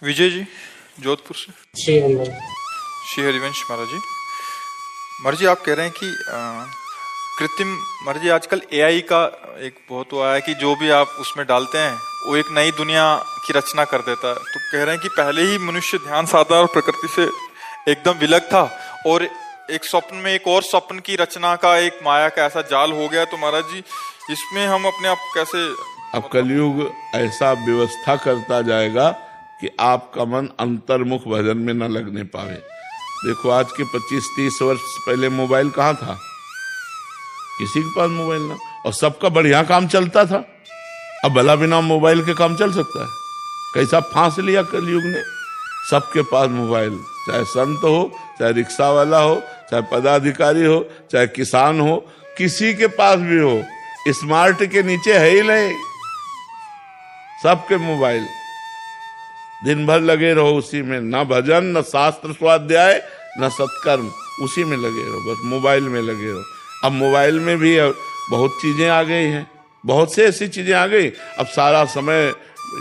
विजय जी, जोधपुर से। श्री हरिवंश। श्री हरिवंश महाराज जी। महाराज जी, आप कह रहे हैं कि कृत्रिम, महाराज जी आजकल एआई का एक बहुत वो आया है कि जो भी आप उसमें डालते हैं वो एक नई दुनिया की रचना कर देता है। तो कह रहे हैं कि पहले ही मनुष्य ध्यान साधना और प्रकृति से एकदम विलग था और एक स्वप्न में एक और स्वप्न की रचना का एक माया का ऐसा जाल हो गया। तो महाराज जी इसमें हम अपने आप कैसे? अब कलयुग ऐसा व्यवस्था करता जाएगा कि आपका मन अंतर्मुख भजन में न लगने पावे। देखो, आज के 25-30 वर्ष पहले मोबाइल कहाँ था? किसी के पास मोबाइल ना, और सबका बढ़िया काम चलता था। अब भला बिना मोबाइल के काम चल सकता है? कैसा फांस लिया कलयुग ने। सबके पास मोबाइल, चाहे संत हो, चाहे रिक्शा वाला हो, चाहे पदाधिकारी हो, चाहे किसान हो, किसी के पास भी हो, स्मार्ट के नीचे है ही नहीं। सबके मोबाइल, दिन भर लगे रहो उसी में, ना भजन, ना शास्त्र स्वाध्याय, ना सत्कर्म, उसी में लगे रहो, बस मोबाइल में लगे रहो। अब मोबाइल में भी बहुत चीजें आ गई हैं, बहुत से ऐसी चीजें आ गई, अब सारा समय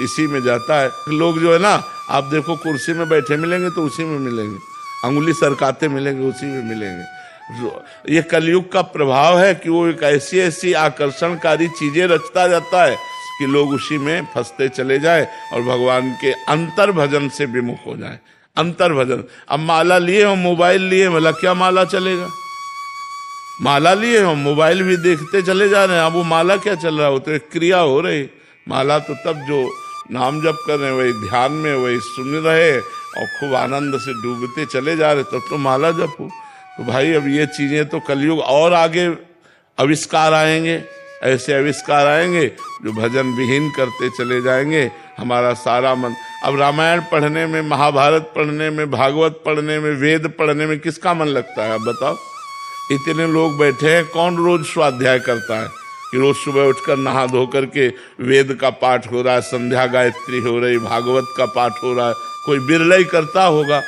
इसी में जाता है। लोग जो है ना, आप देखो कुर्सी में बैठे मिलेंगे तो उसी में मिलेंगे, अंगुली सरकाते मिलेंगे उसी में मिलेंगे। ये कलयुग का प्रभाव है कि वो एक ऐसी ऐसी आकर्षणकारी चीजें रचता जाता है कि लोग उसी में फंसते चले जाए और भगवान के अंतर भजन से विमुख हो जाए। अंतर भजन, अब माला लिए हो, मोबाइल लिए, मतलब क्या माला चलेगा? माला लिए हो, मोबाइल भी देखते चले जा रहे हैं, अब वो माला क्या चल रहा? हो तो एक क्रिया हो रही। माला तो तब जो नाम जप कर रहे हैं, वही ध्यान में, वही सुन रहे और खूब आनंद से डूबते चले जा रहे, तब तो माला जप हो। तो भाई अब ये चीजें तो कलयुग और आगे आविष्कार आएंगे, ऐसे आविष्कार आएंगे जो भजन विहीन करते चले जाएंगे हमारा सारा मन। अब रामायण पढ़ने में, महाभारत पढ़ने में, भागवत पढ़ने में, वेद पढ़ने में किसका मन लगता है? अब बताओ, इतने लोग बैठे हैं, कौन रोज स्वाध्याय करता है कि रोज सुबह उठकर नहा धो करके वेद का पाठ हो रहा है, संध्या गायत्री हो रही, भागवत का पाठ हो रहा है? कोई बिरला ही करता होगा।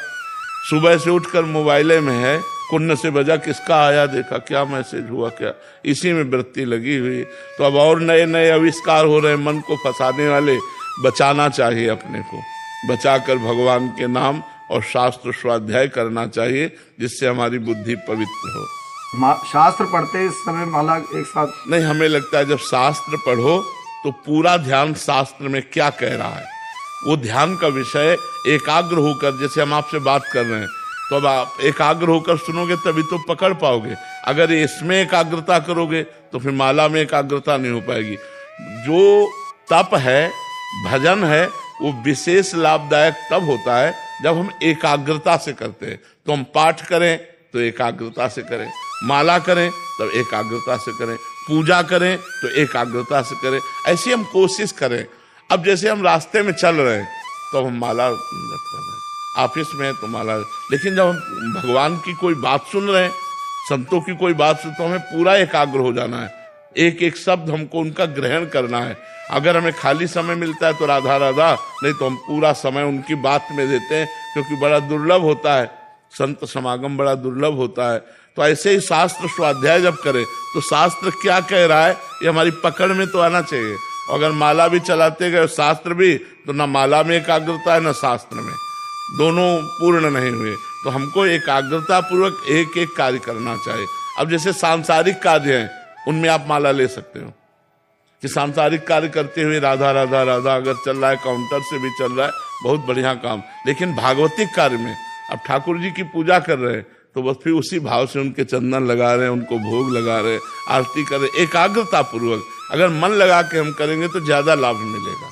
सुबह से उठकर मोबाइले में है, कुन्न से बजा, किसका आया देखा, क्या मैसेज हुआ, क्या, इसी में वृत्ति लगी हुई। तो अब और नए नए आविष्कार हो रहे हैं मन को फंसाने वाले। बचाना चाहिए अपने को, बचाकर भगवान के नाम और शास्त्र स्वाध्याय करना चाहिए, जिससे हमारी बुद्धि पवित्र हो। शास्त्र पढ़ते इस समय माला एक साथ नहीं, हमें लगता है जब शास्त्र पढ़ो तो पूरा ध्यान शास्त्र में क्या कह रहा है, वो ध्यान का विषय एकाग्र होकर, जैसे हम आपसे बात कर रहे हैं, तो अब आप एकाग्र होकर सुनोगे तभी तो पकड़ पाओगे। अगर इसमें एकाग्रता करोगे तो फिर माला में एकाग्रता नहीं हो पाएगी। जो तप है, भजन है, वो विशेष लाभदायक तब होता है जब हम एकाग्रता से करते हैं। तो हम पाठ करें तो एकाग्रता से करें, माला करें तब एकाग्रता से करें, पूजा करें तो एकाग्रता से करें, ऐसी हम कोशिश करें। अब जैसे हम रास्ते में चल रहे हैं तो हम माला जप कर रहे हैं, ऑफिस में है तो माला, लेकिन जब हम भगवान की कोई बात सुन रहे हैं, संतों की कोई बात सुन, तो हमें पूरा एकाग्र हो जाना है, एक एक शब्द हमको उनका ग्रहण करना है। अगर हमें खाली समय मिलता है तो राधा राधा, नहीं तो हम पूरा समय उनकी बात में देते हैं, क्योंकि बड़ा दुर्लभ होता है, संत समागम बड़ा दुर्लभ होता है। तो ऐसे ही शास्त्र स्वाध्याय जब करें तो शास्त्र क्या कह रहा है ये हमारी पकड़ में तो आना चाहिए। अगर माला भी चलाते गए शास्त्र भी, तो ना माला में एकाग्रता है ना शास्त्र में, दोनों पूर्ण नहीं हुए। तो हमको एकाग्रता पूर्वक एक एक कार्य करना चाहिए। अब जैसे सांसारिक कार्य हैं, उनमें आप माला ले सकते हो कि सांसारिक कार्य करते हुए राधा राधा राधा अगर चल रहा है, काउंटर से भी चल रहा है, बहुत बढ़िया काम। लेकिन भागवतिक कार्य में अब ठाकुर जी की पूजा कर रहे हैं तो बस फिर उसी भाव से उनके चंदन लगा रहे हैं, उनको भोग लगा रहे हैं, आरती कर रहे हैं, एकाग्रता पूर्वक। अगर मन लगा के हम करेंगे तो ज्यादा लाभ मिलेगा।